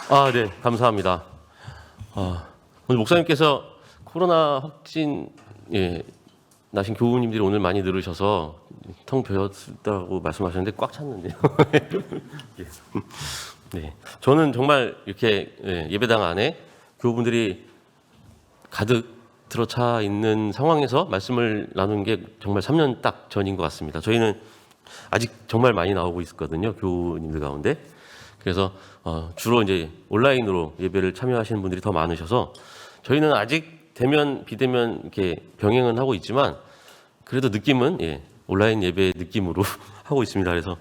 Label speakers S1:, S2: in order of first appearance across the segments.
S1: 네, 감사합니다. 오늘 목사님께서 코로나 확진 나신 교우님들이 오늘 많이 늘으셔서 텅 비었다고 말씀하셨는데 꽉 찼는데요. 예. 네, 저는 정말 이렇게 예배당 안에 교우분들이 가득 들어차 있는 상황에서 말씀을 나눈 게 정말 3년 딱 전인 것 같습니다. 저희는 아직 정말 많이 나오고 있었거든요, 교우님들 가운데. 그래서 주로 이제 온라인으로 예배를 참여하시는 분들이 더 많으셔서 저희는 아직 대면 비대면 이렇게 병행은 하고 있지만 그래도 느낌은 온라인 예배 느낌으로 하고 있습니다. 그래서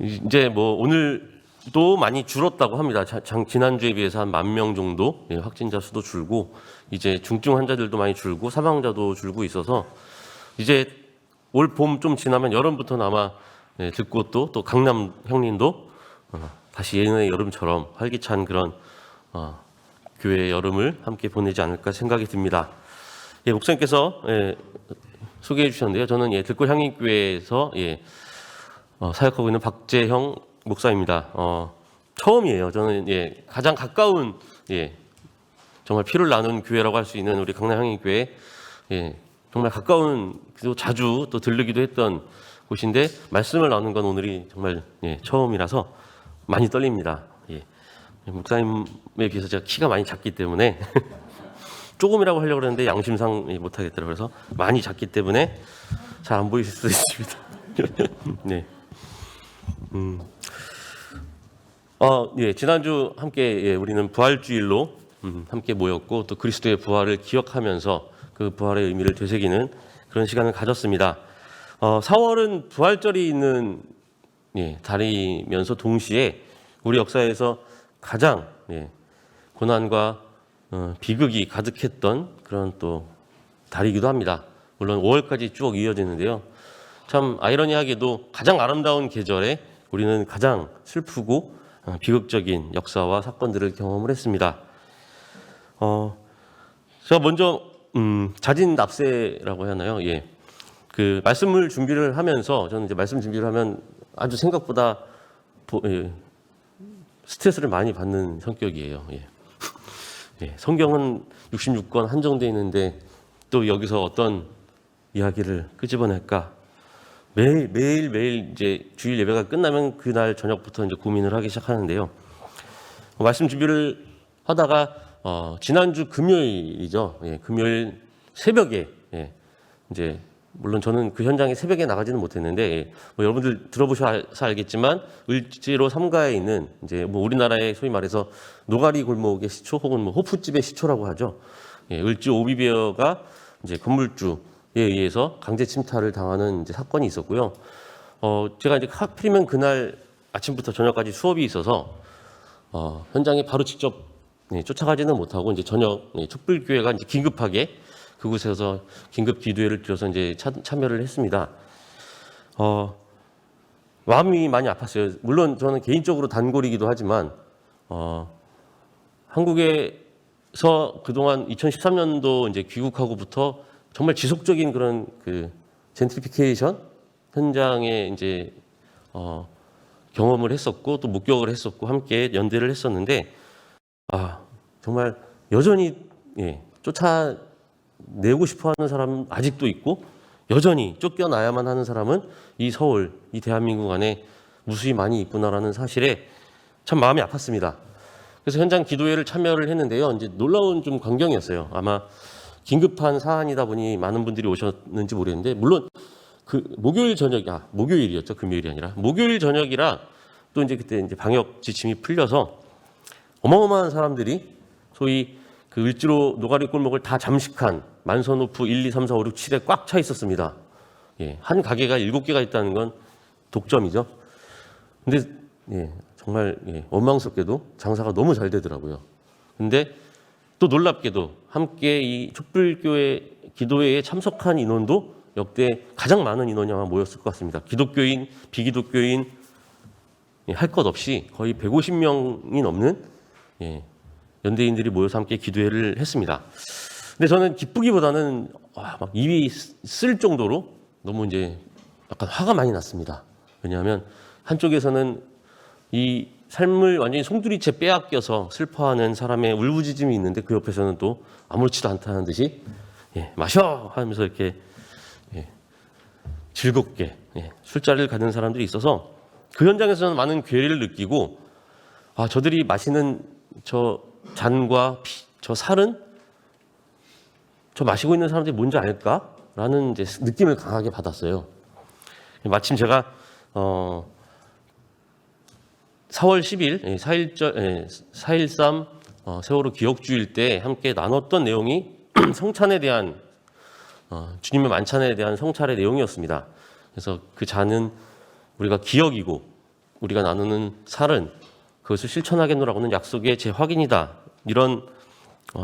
S1: 이제 뭐 오늘도 많이 줄었다고 합니다. 지난주에 비해서 한 10,000명 정도 확진자 수도 줄고 이제 중증 환자들도 많이 줄고 사망자도 줄고 있어서 이제 올 봄 좀 지나면 여름부터는 아마 듣고 또 강남 형님도 다시 예전의 여름처럼 활기찬 그런 교회의 여름을 함께 보내지 않을까 생각이 듭니다. 목사님께서 소개해 주셨는데요. 저는 들꽃 향인교회에서 사역하고 있는 박재형 목사입니다. 처음이에요. 저는 가장 가까운 정말 피를 나눈 교회라고 할 수 있는 우리 강남 향인교회 정말 가까운 그리고 자주 또 들르기도 했던 곳인데 말씀을 나누는 건 오늘이 정말 처음이라서 많이 떨립니다. 목사님에 비해서 제가 키가 많이 작기 때문에 조금이라고 하려고 그랬는데 양심상 못하겠더라고요. 그래서 많이 작기 때문에 잘 안 보이실 수도 있습니다. 네. 지난주 함께 우리는 부활주일로 함께 모였고 또 그리스도의 부활을 기억하면서 그 부활의 의미를 되새기는 그런 시간을 가졌습니다. 4월은 부활절이 있는 달이면서 동시에 우리 역사에서 가장 고난과 비극이 가득했던 그런 또 달이기도 합니다. 물론 5월까지 쭉 이어지는데요. 참 아이러니하게도 가장 아름다운 계절에 우리는 가장 슬프고 비극적인 역사와 사건들을 경험을 했습니다. 제가 먼저 자진납세라고 하나요? 그 말씀을 준비를 하면서 저는 이제 말씀 준비를 하면 아주 생각보다 스트레스를 많이 받는 성격이에요. 성경은 66권 한정되어 있는데 또 여기서 어떤 이야기를 끄집어낼까? 매일 이제 주일 예배가 끝나면 그날 저녁부터 이제 고민을 하기 시작하는데요. 말씀 준비를 하다가 지난주 금요일이죠. 금요일 새벽에 이제 물론 저는 그 현장에 새벽에 나가지는 못했는데 뭐 여러분들 들어보셔서 알겠지만 을지로 3가에 있는 이제 뭐 우리나라의 소위 말해서 노가리 골목의 시초 혹은 뭐 호프집의 시초라고 하죠. 을지 오비베어가 이제 건물주에 의해서 강제 침탈을 당하는 이제 사건이 있었고요. 제가 이제 하필이면 그날 아침부터 저녁까지 수업이 있어서 현장에 바로 직접 쫓아가지는 못하고 이제 저녁 촛불교회가 이제 긴급하게 그곳에서 긴급 기도회를 드려서 이제 참여를 했습니다. 마음이 많이 아팠어요. 물론 저는 개인적으로 단골이기도 하지만 한국에서 그동안 2013년도 이제 귀국하고부터 정말 지속적인 그런 그 젠트리피케이션 현장에 이제 경험을 했었고 또 목격을 했었고 함께 연대를 했었는데 정말 여전히 쫓아내고 싶어하는 사람은 아직도 있고 여전히 쫓겨나야만 하는 사람은 이 서울, 이 대한민국 안에 무수히 많이 있구나라는 사실에 참 마음이 아팠습니다. 그래서 현장 기도회를 참여를 했는데요. 이제 놀라운 좀 광경이었어요. 아마 긴급한 사안이다 보니 많은 분들이 오셨는지 모르겠는데 물론 그 목요일 저녁, 목요일이었죠. 금요일이 아니라 목요일 저녁이라 또 이제 그때 이제 방역 지침이 풀려서 어마어마한 사람들이 소위 그 을지로 노가리 골목을 다 잠식한 만선호프 1, 2, 3, 4, 5, 6, 7에 꽉 차 있었습니다. 한 가게가 7개가 있다는 건 독점이죠. 근데 정말 원망스럽게도 장사가 너무 잘 되더라고요. 근데 또 놀랍게도 함께 이 촛불교회 기도회에 참석한 인원도 역대 가장 많은 인원이 아마 모였을 것 같습니다. 기독교인, 비기독교인 할 것 없이 거의 150명이 넘는 연대인들이 모여서 함께 기도회를 했습니다. 근데 저는 기쁘기보다는 막 입이 쓸 정도로 너무 이제 약간 화가 많이 났습니다. 왜냐하면 한쪽에서는 이 삶을 완전히 송두리째 빼앗겨서 슬퍼하는 사람의 울부짖음이 있는데 그 옆에서는 또 아무렇지도 않다는 듯이 마셔 하면서 이렇게 즐겁게 술자리를 갖는 사람들이 있어서 그 현장에서는 많은 괴리를 느끼고 저들이 마시는 저 잔과 저 살은 저 마시고 있는 사람들이 뭔지 알까라는 이제 느낌을 강하게 받았어요. 마침 제가 4월 10일 4.13 세월호 기억주일 때 함께 나눴던 내용이 성찬에 대한 주님의 만찬에 대한 성찰의 내용이었습니다. 그래서 그 잔은 우리가 기억이고 우리가 나누는 살은 그것을 실천하겠노라고는 약속의 재확인이다. 이런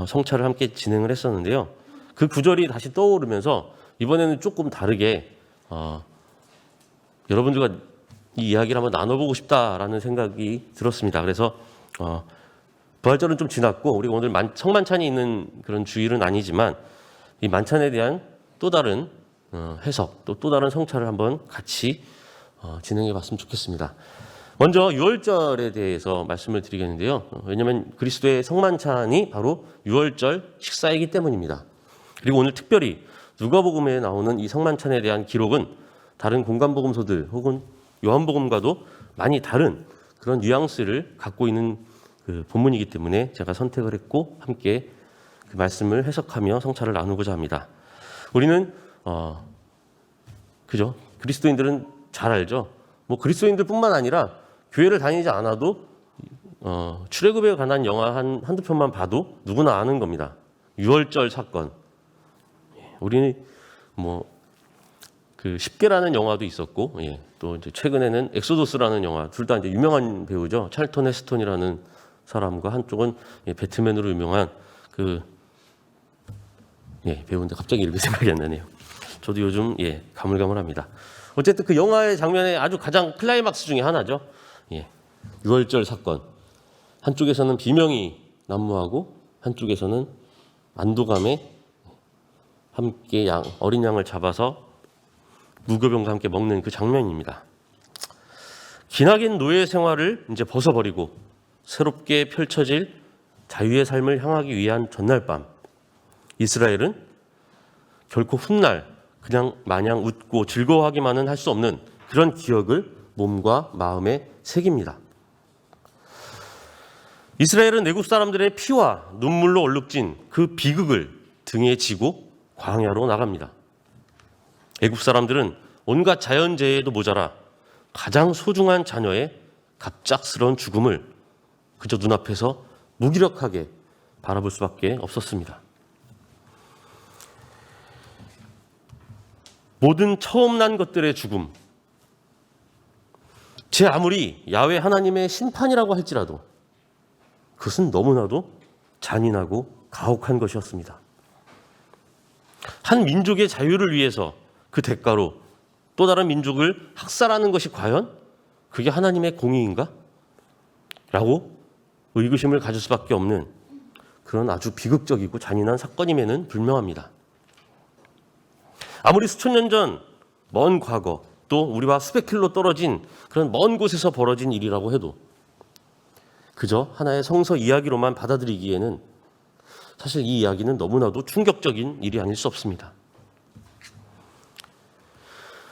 S1: 성찰을 함께 진행을 했었는데요. 그 구절이 다시 떠오르면서 이번에는 조금 다르게 여러분들과 이 이야기를 한번 나눠보고 싶다라는 생각이 들었습니다. 그래서 부활절은 좀 지났고 우리가 오늘 성만찬이 있는 그런 주일은 아니지만 이 만찬에 대한 또 다른 해석, 또 다른 성찰을 한번 같이 진행해 봤으면 좋겠습니다. 먼저 유월절에 대해서 말씀을 드리겠는데요. 왜냐하면 그리스도의 성만찬이 바로 유월절 식사이기 때문입니다. 그리고 오늘 특별히 누가복음에 나오는 이 성만찬에 대한 기록은 다른 공간복음서들 혹은 요한복음과도 많이 다른 그런 뉘앙스를 갖고 있는 그 본문이기 때문에 제가 선택을 했고 함께 그 말씀을 해석하며 성찰을 나누고자 합니다. 우리는 그죠? 그리스도인들은 잘 알죠. 뭐 그리스도인들뿐만 아니라 교회를 다니지 않아도 출애굽에 관한 영화 한두 편만 봐도 누구나 아는 겁니다. 유월절 사건. 우리는 그 10개라는 영화도 있었고, 또 이제 최근에는 엑소더스라는 영화, 둘 다 이제 유명한 배우죠. 찰턴 헤스턴이라는 사람과 한쪽은 배트맨으로 유명한 그 배우인데 갑자기 이렇게 생각이 안 나네요. 저도 요즘 가물가물합니다. 어쨌든 그 영화의 장면의 아주 가장 클라이막스 중에 하나죠. 유월절 사건. 한쪽에서는 비명이 난무하고 한쪽에서는 안도감에 함께 어린 양을 잡아서 무교병과 함께 먹는 그 장면입니다. 기나긴 노예 생활을 이제 벗어버리고 새롭게 펼쳐질 자유의 삶을 향하기 위한 전날 밤, 이스라엘은 결코 훗날 그냥 마냥 웃고 즐거워하기만은 할 수 없는 그런 기억을 몸과 마음에 새깁니다. 이스라엘은 애굽 사람들의 피와 눈물로 얼룩진 그 비극을 등에 지고 광야로 나갑니다. 애굽 사람들은 온갖 자연재해에도 모자라 가장 소중한 자녀의 갑작스러운 죽음을 그저 눈앞에서 무기력하게 바라볼 수밖에 없었습니다. 모든 처음 난 것들의 죽음, 제 아무리 야훼 하나님의 심판이라고 할지라도 그것은 너무나도 잔인하고 가혹한 것이었습니다. 한 민족의 자유를 위해서 그 대가로 또 다른 민족을 학살하는 것이 과연 그게 하나님의 공의인가? 라고 의구심을 가질 수밖에 없는 그런 아주 비극적이고 잔인한 사건임에는 불명합니다. 아무리 수천 년 전 먼 과거 또 우리와 수백 킬로 떨어진 그런 먼 곳에서 벌어진 일이라고 해도 그저 하나의 성서 이야기로만 받아들이기에는 사실 이 이야기는 너무나도 충격적인 일이 아닐 수 없습니다.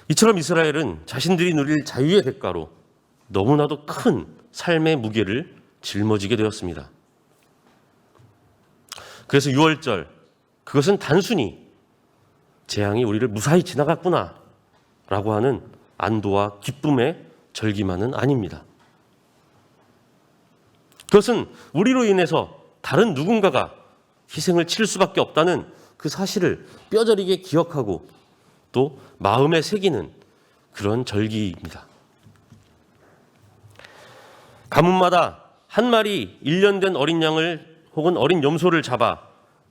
S1: 이처럼 이스라엘은 자신들이 누릴 자유의 대가로 너무나도 큰 삶의 무게를 짊어지게 되었습니다. 그래서 유월절, 그것은 단순히 재앙이 우리를 무사히 지나갔구나 라고 하는 안도와 기쁨의 절기만은 아닙니다. 그것은 우리로 인해서 다른 누군가가 희생을 치를 수밖에 없다는 그 사실을 뼈저리게 기억하고 또 마음에 새기는 그런 절기입니다. 가문마다 한 마리 1년 된 어린 양을 혹은 어린 염소를 잡아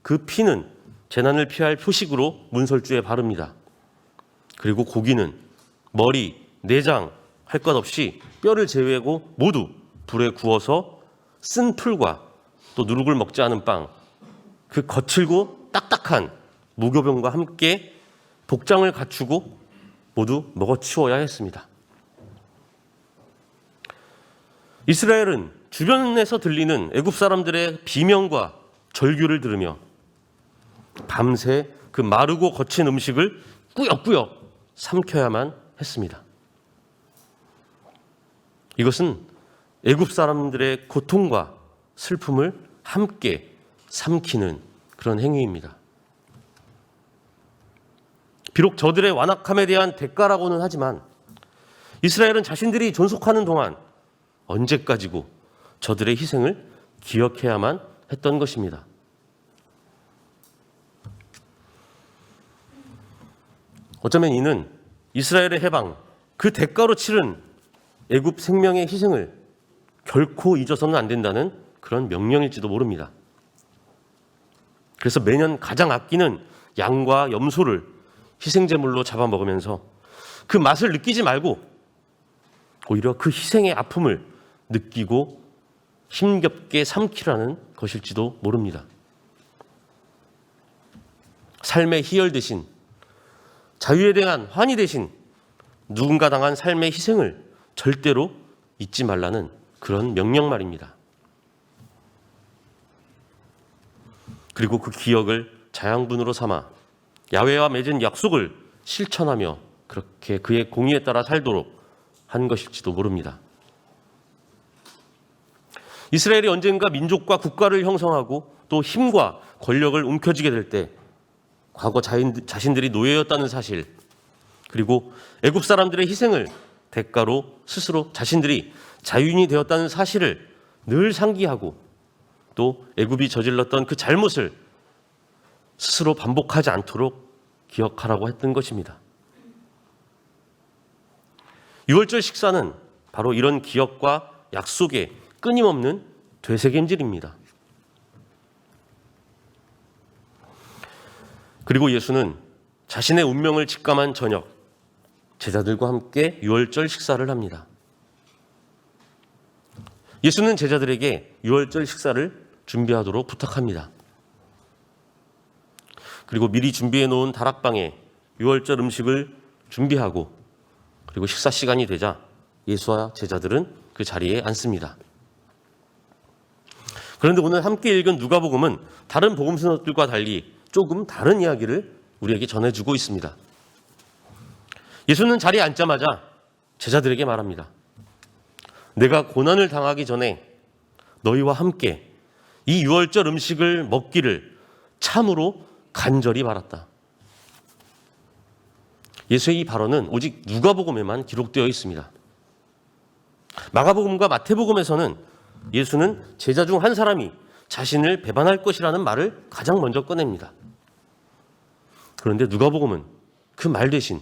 S1: 그 피는 재난을 피할 표식으로 문설주에 바릅니다. 그리고 고기는 머리, 내장 할 것 없이 뼈를 제외하고 모두 불에 구워서 쓴 풀과 또 누룩을 먹지 않은 빵, 그 거칠고 딱딱한 무교병과 함께 복장을 갖추고 모두 먹어치워야 했습니다. 이스라엘은 주변에서 들리는 애굽 사람들의 비명과 절규를 들으며 밤새 그 마르고 거친 음식을 꾸역꾸역 삼켜야만 했습니다. 이것은 애굽 사람들의 고통과 슬픔을 함께 삼키는 그런 행위입니다. 비록 저들의 완악함에 대한 대가라고는 하지만 이스라엘은 자신들이 존속하는 동안 언제까지고 저들의 희생을 기억해야만 했던 것입니다. 어쩌면 이는 이스라엘의 해방, 그 대가로 치른 애굽 생명의 희생을 결코 잊어서는 안 된다는 그런 명령일지도 모릅니다. 그래서 매년 가장 아끼는 양과 염소를 희생제물로 잡아먹으면서 그 맛을 느끼지 말고 오히려 그 희생의 아픔을 느끼고 힘겹게 삼키라는 것일지도 모릅니다. 삶의 희열 대신, 자유에 대한 환희 대신 누군가 당한 삶의 희생을 절대로 잊지 말라는 그런 명령 말입니다. 그리고 그 기억을 자양분으로 삼아 야훼와 맺은 약속을 실천하며 그렇게 그의 공의에 따라 살도록 한 것일지도 모릅니다. 이스라엘이 언젠가 민족과 국가를 형성하고 또 힘과 권력을 움켜쥐게 될 때 과거 자신들이 노예였다는 사실, 그리고 애굽 사람들의 희생을 대가로 스스로 자신들이 자유인이 되었다는 사실을 늘 상기하고 또 애굽이 저질렀던 그 잘못을 스스로 반복하지 않도록 기억하라고 했던 것입니다. 유월절 식사는 바로 이런 기억과 약속의 끊임없는 되새김질입니다. 그리고 예수는 자신의 운명을 직감한 저녁, 제자들과 함께 유월절 식사를 합니다. 예수는 제자들에게 유월절 식사를 준비하도록 부탁합니다. 그리고 미리 준비해 놓은 다락방에 유월절 음식을 준비하고 그리고 식사 시간이 되자 예수와 제자들은 그 자리에 앉습니다. 그런데 오늘 함께 읽은 누가복음은 다른 복음서들과 달리 조금 다른 이야기를 우리에게 전해주고 있습니다. 예수는 자리에 앉자마자 제자들에게 말합니다. 내가 고난을 당하기 전에 너희와 함께 이 유월절 음식을 먹기를 참으로 간절히 바랐다. 예수의 이 발언은 오직 누가복음에만 기록되어 있습니다. 마가복음과 마태복음에서는 예수는 제자 중 한 사람이 자신을 배반할 것이라는 말을 가장 먼저 꺼냅니다. 그런데 누가복음은 그 말 대신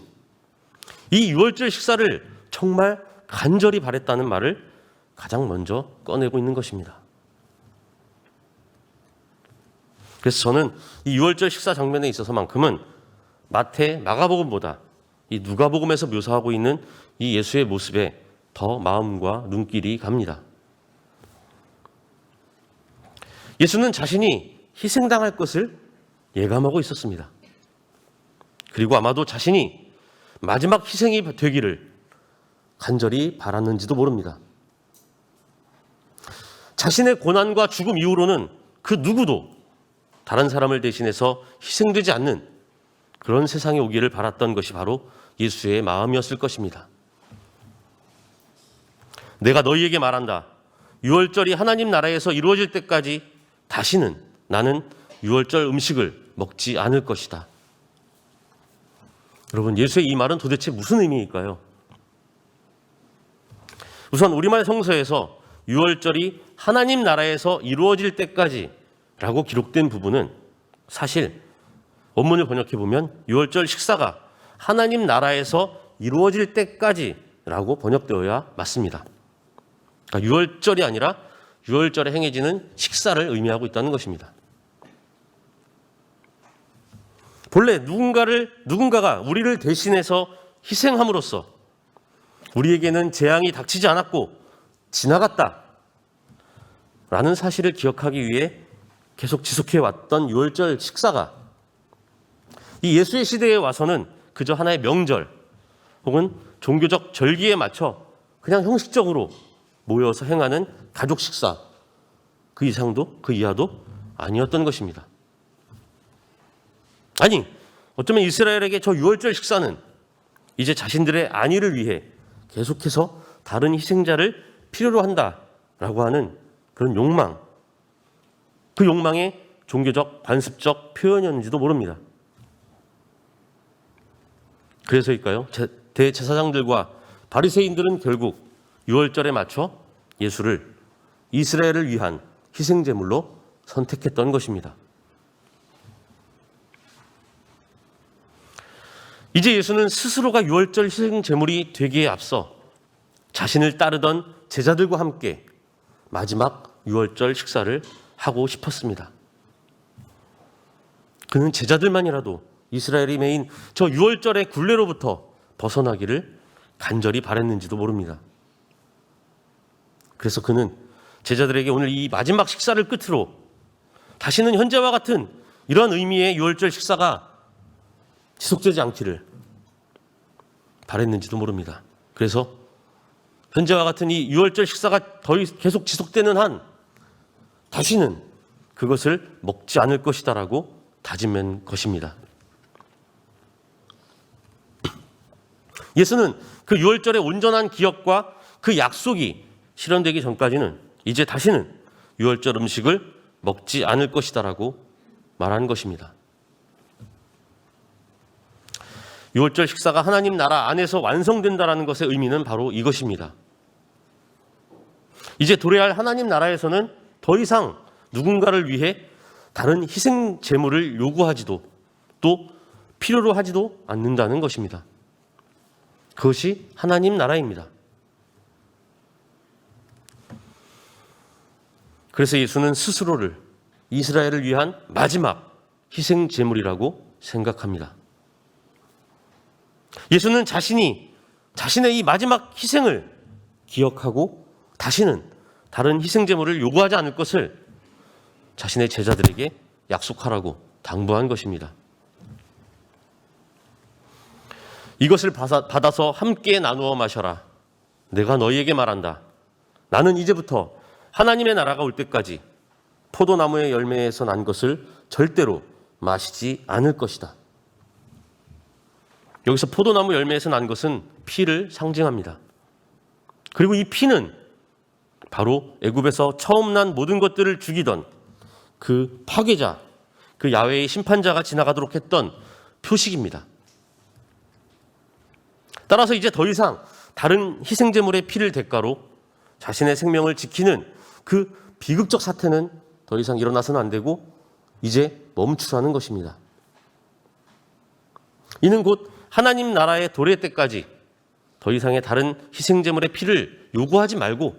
S1: 이 유월절 식사를 정말 간절히 바랬다는 말을 가장 먼저 꺼내고 있는 것입니다. 그래서 저는 이 유월절 식사 장면에 있어서만큼은 마태, 마가복음보다 이 누가복음에서 묘사하고 있는 이 예수의 모습에 더 마음과 눈길이 갑니다. 예수는 자신이 희생당할 것을 예감하고 있었습니다. 그리고 아마도 자신이 마지막 희생이 되기를 간절히 바랐는지도 모릅니다. 자신의 고난과 죽음 이후로는 그 누구도 다른 사람을 대신해서 희생되지 않는 그런 세상이 오기를 바랐던 것이 바로 예수의 마음이었을 것입니다. 내가 너희에게 말한다. 유월절이 하나님 나라에서 이루어질 때까지 다시는 나는 유월절 음식을 먹지 않을 것이다. 여러분, 예수의 이 말은 도대체 무슨 의미일까요? 우선 우리말 성서에서 유월절이 하나님 나라에서 이루어질 때까지 라고 기록된 부분은 사실 원문을 번역해 보면 유월절 식사가 하나님 나라에서 이루어질 때까지 라고 번역되어야 맞습니다. 그러니까 유월절이 아니라 유월절에 행해지는 식사를 의미하고 있다는 것입니다. 본래 누군가가 우리를 대신해서 희생함으로써 우리에게는 재앙이 닥치지 않았고 지나갔다 라는 사실을 기억하기 위해 계속 지속해 왔던 유월절 식사가 이 예수의 시대에 와서는 그저 하나의 명절 혹은 종교적 절기에 맞춰 그냥 형식적으로 모여서 행하는 가족 식사, 그 이상도 그 이하도 아니었던 것입니다. 아니, 어쩌면 이스라엘에게 저 유월절 식사는 이제 자신들의 안위를 위해 계속해서 다른 희생자를 필요로 한다라고 하는 그런 욕망, 그 욕망의 종교적, 관습적 표현이었는지도 모릅니다. 그래서일까요? 대제사장들과 바리새인들은 결국 유월절에 맞춰 예수를 이스라엘을 위한 희생제물로 선택했던 것입니다. 이제 예수는 스스로가 유월절 희생제물이 되기에 앞서 자신을 따르던 제자들과 함께 마지막 유월절 식사를 하고 싶었습니다. 그는 제자들만이라도 이스라엘이 메인 저 유월절의 굴레로부터 벗어나기를 간절히 바랬는지도 모릅니다. 그래서 그는 제자들에게 오늘 이 마지막 식사를 끝으로 다시는 현재와 같은 이런 의미의 유월절 식사가 지속되지 않기를 바랬는지도 모릅니다. 그래서 현재와 같은 이 유월절 식사가 계속 지속되는 한 다시는 그것을 먹지 않을 것이다라고 다짐한 것입니다. 예수는 그 유월절의 온전한 기억과 그 약속이 실현되기 전까지는 이제 다시는 유월절 음식을 먹지 않을 것이다라고 말한 것입니다. 유월절 식사가 하나님 나라 안에서 완성된다라는 것의 의미는 바로 이것입니다. 이제 도래할 하나님 나라에서는 더 이상 누군가를 위해 다른 희생 제물을 요구하지도 또 필요로 하지도 않는다는 것입니다. 그것이 하나님 나라입니다. 그래서 예수는 스스로를 이스라엘을 위한 마지막 희생 제물이라고 생각합니다. 예수는 자신의 이 마지막 희생을 기억하고 다시는 다른 희생 제물을 요구하지 않을 것을 자신의 제자들에게 약속하라고 당부한 것입니다. 이것을 받아서 함께 나누어 마셔라. 내가 너희에게 말한다. 나는 이제부터 하나님의 나라가 올 때까지 포도나무의 열매에서 난 것을 절대로 마시지 않을 것이다. 여기서 포도나무 열매에서 난 것은 피를 상징합니다. 그리고 이 피는 바로 애굽에서 처음 난 모든 것들을 죽이던 그 파괴자, 그 야훼의 심판자가 지나가도록 했던 표식입니다. 따라서 이제 더 이상 다른 희생제물의 피를 대가로 자신의 생명을 지키는 그 비극적 사태는 더 이상 일어나서는 안 되고 이제 멈추라는 것입니다. 이는 곧 하나님 나라의 도래 때까지 더 이상의 다른 희생제물의 피를 요구하지 말고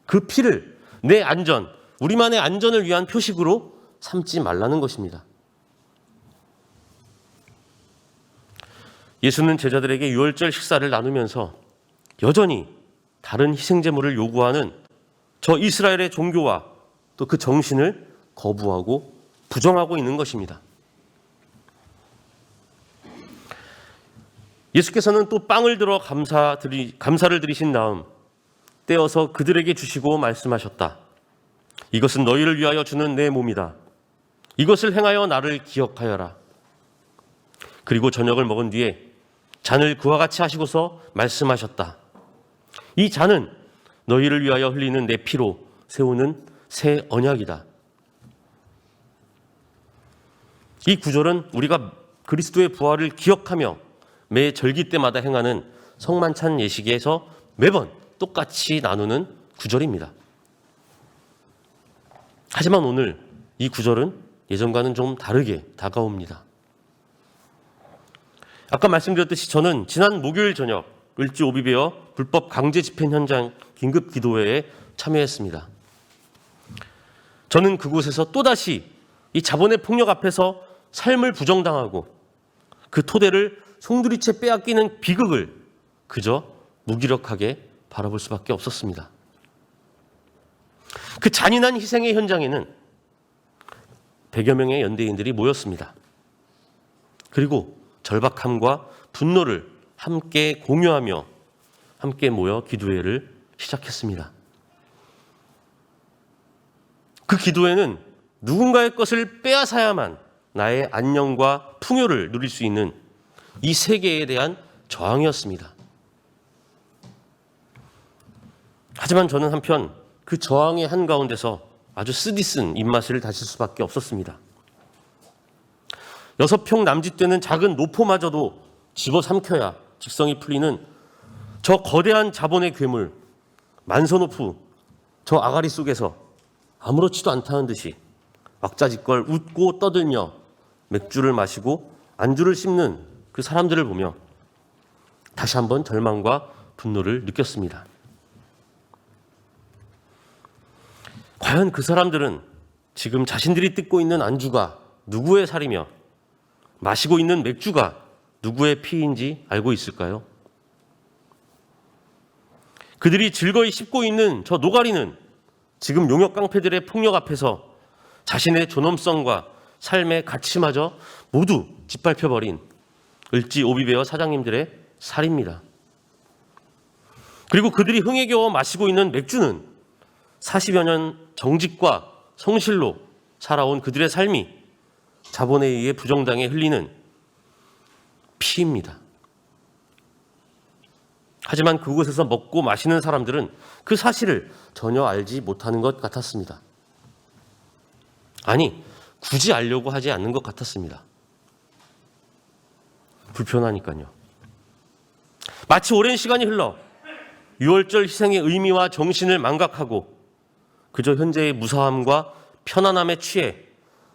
S1: 그 피를 내 안전, 우리만의 안전을 위한 표식으로 삼지 말라는 것입니다. 예수는 제자들에게 유월절 식사를 나누면서 여전히 다른 희생제물을 요구하는 저 이스라엘의 종교와 또 그 정신을 거부하고 부정하고 있는 것입니다. 예수께서는 또 빵을 들어 감사를 드리신 다음 떼어서 그들에게 주시고 말씀하셨다. 이것은 너희를 위하여 주는 내 몸이다. 이것을 행하여 나를 기억하여라. 그리고 저녁을 먹은 뒤에 잔을 그와 같이 하시고서 말씀하셨다. 이 잔은 너희를 위하여 흘리는 내 피로 세우는 새 언약이다. 이 구절은 우리가 그리스도의 부활을 기억하며 매 절기 때마다 행하는 성만찬 예식에서 매번 똑같이 나누는 구절입니다. 하지만 오늘 이 구절은 예전과는 좀 다르게 다가옵니다. 아까 말씀드렸듯이 저는 지난 목요일 저녁 을지 오비베어 불법 강제 집행 현장 긴급 기도회에 참여했습니다. 저는 그곳에서 또다시 이 자본의 폭력 앞에서 삶을 부정당하고 그 토대를 송두리째 빼앗기는 비극을 그저 무기력하게 바라볼 수밖에 없었습니다. 그 잔인한 희생의 현장에는 100여 명의 연대인들이 모였습니다. 그리고 절박함과 분노를 함께 공유하며 함께 모여 기도회를 시작했습니다. 그 기도에는 누군가의 것을 빼앗아야만 나의 안녕과 풍요를 누릴 수 있는 이 세계에 대한 저항이었습니다. 하지만 저는 한편 그 저항의 한가운데서 아주 쓰디쓴 입맛을 다실 수밖에 없었습니다. 6평 남짓되는 작은 노포마저도 집어삼켜야 직성이 풀리는 저 거대한 자본의 괴물 만선호프, 저 아가리 속에서 아무렇지도 않다는 듯이 왁자지껄 웃고 떠들며 맥주를 마시고 안주를 씹는 그 사람들을 보며 다시 한번 절망과 분노를 느꼈습니다. 과연 그 사람들은 지금 자신들이 뜯고 있는 안주가 누구의 살이며 마시고 있는 맥주가 누구의 피인지 알고 있을까요? 그들이 즐거이 씹고 있는 저 노가리는 지금 용역 깡패들의 폭력 앞에서 자신의 존엄성과 삶의 가치마저 모두 짓밟혀버린 을지오비베어 사장님들의 살입니다. 그리고 그들이 흥에 겨워 마시고 있는 맥주는 40여 년 정직과 성실로 살아온 그들의 삶이 자본에 의해 부정당해 흘리는 피입니다. 하지만 그곳에서 먹고 마시는 사람들은 그 사실을 전혀 알지 못하는 것 같았습니다. 아니, 굳이 알려고 하지 않는 것 같았습니다. 불편하니까요. 마치 오랜 시간이 흘러 유월절 희생의 의미와 정신을 망각하고 그저 현재의 무사함과 편안함에 취해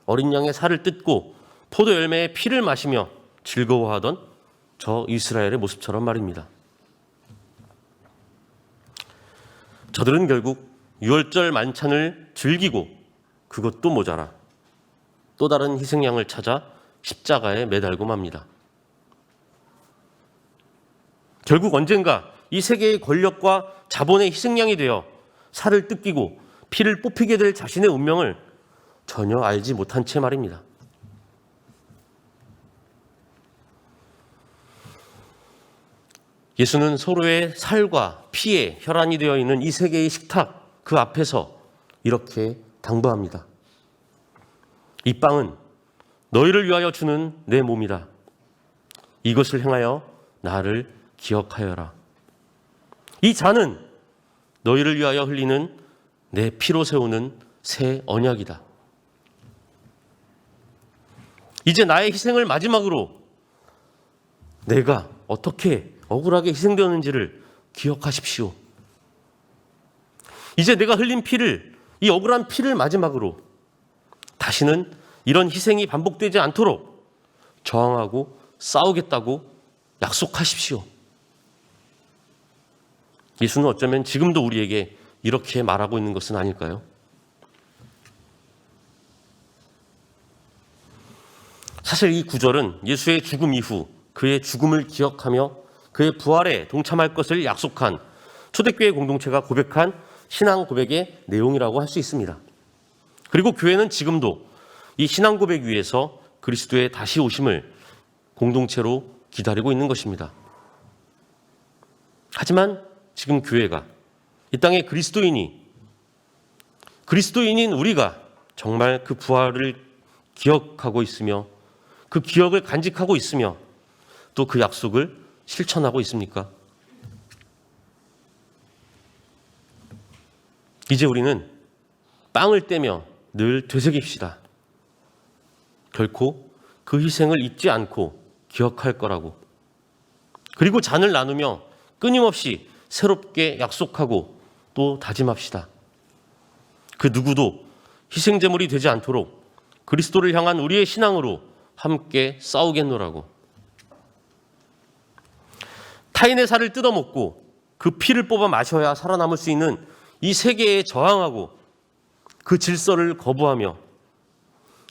S1: 어린 양의 살을 뜯고 포도 열매의 피를 마시며 즐거워하던 저 이스라엘의 모습처럼 말입니다. 저들은 결국 유월절 만찬을 즐기고 그것도 모자라 또 다른 희생양을 찾아 십자가에 매달고 맙니다. 결국 언젠가 이 세계의 권력과 자본의 희생양이 되어 살을 뜯기고 피를 뽑히게 될 자신의 운명을 전혀 알지 못한 채 말입니다. 예수는 서로의 살과 피에 혈안이 되어 있는 이 세계의 식탁 그 앞에서 이렇게 당부합니다. 이 빵은 너희를 위하여 주는 내 몸이다. 이것을 행하여 나를 기억하여라. 이 잔은 너희를 위하여 흘리는 내 피로 세우는 새 언약이다. 이제 나의 희생을 마지막으로 내가 어떻게 억울하게 희생되었는지를 기억하십시오. 이제 내가 흘린 피를, 이 억울한 피를 마지막으로 다시는 이런 희생이 반복되지 않도록 저항하고 싸우겠다고 약속하십시오. 예수는 어쩌면 지금도 우리에게 이렇게 말하고 있는 것은 아닐까요? 사실 이 구절은 예수의 죽음 이후 그의 죽음을 기억하며 그의 부활에 동참할 것을 약속한 초대교회 공동체가 고백한 신앙 고백의 내용이라고 할 수 있습니다. 그리고 교회는 지금도 이 신앙 고백 위에서 그리스도의 다시 오심을 공동체로 기다리고 있는 것입니다. 하지만 지금 교회가 이 땅의 그리스도인인 우리가 정말 그 부활을 기억하고 있으며 그 기억을 간직하고 있으며 또 그 약속을 실천하고 있습니까? 이제 우리는 빵을 떼며 늘 되새깁시다. 결코 그 희생을 잊지 않고 기억할 거라고. 그리고 잔을 나누며 끊임없이 새롭게 약속하고 또 다짐합시다. 그 누구도 희생제물이 되지 않도록 그리스도를 향한 우리의 신앙으로 함께 싸우겠노라고. 타인의 살을 뜯어먹고 그 피를 뽑아 마셔야 살아남을 수 있는 이 세계에 저항하고 그 질서를 거부하며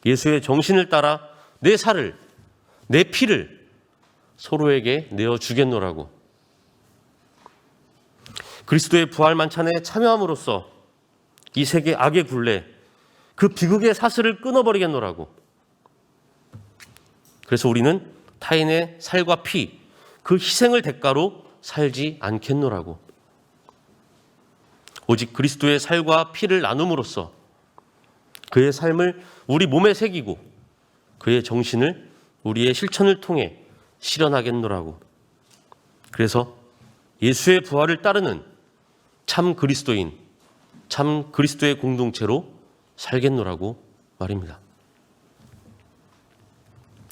S1: 예수의 정신을 따라 내 살을, 내 피를 서로에게 내어주겠노라고. 그리스도의 부활 만찬에 참여함으로써 이 세계 악의 굴레, 그 비극의 사슬을 끊어버리겠노라고. 그래서 우리는 타인의 살과 피, 그 희생을 대가로 살지 않겠노라고. 오직 그리스도의 살과 피를 나눔으로써 그의 삶을 우리 몸에 새기고 그의 정신을 우리의 실천을 통해 실현하겠노라고. 그래서 예수의 부활을 따르는 참 그리스도인, 참 그리스도의 공동체로 살겠노라고 말입니다.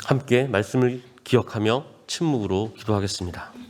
S1: 함께 말씀을 기억하며 침묵으로 기도하겠습니다.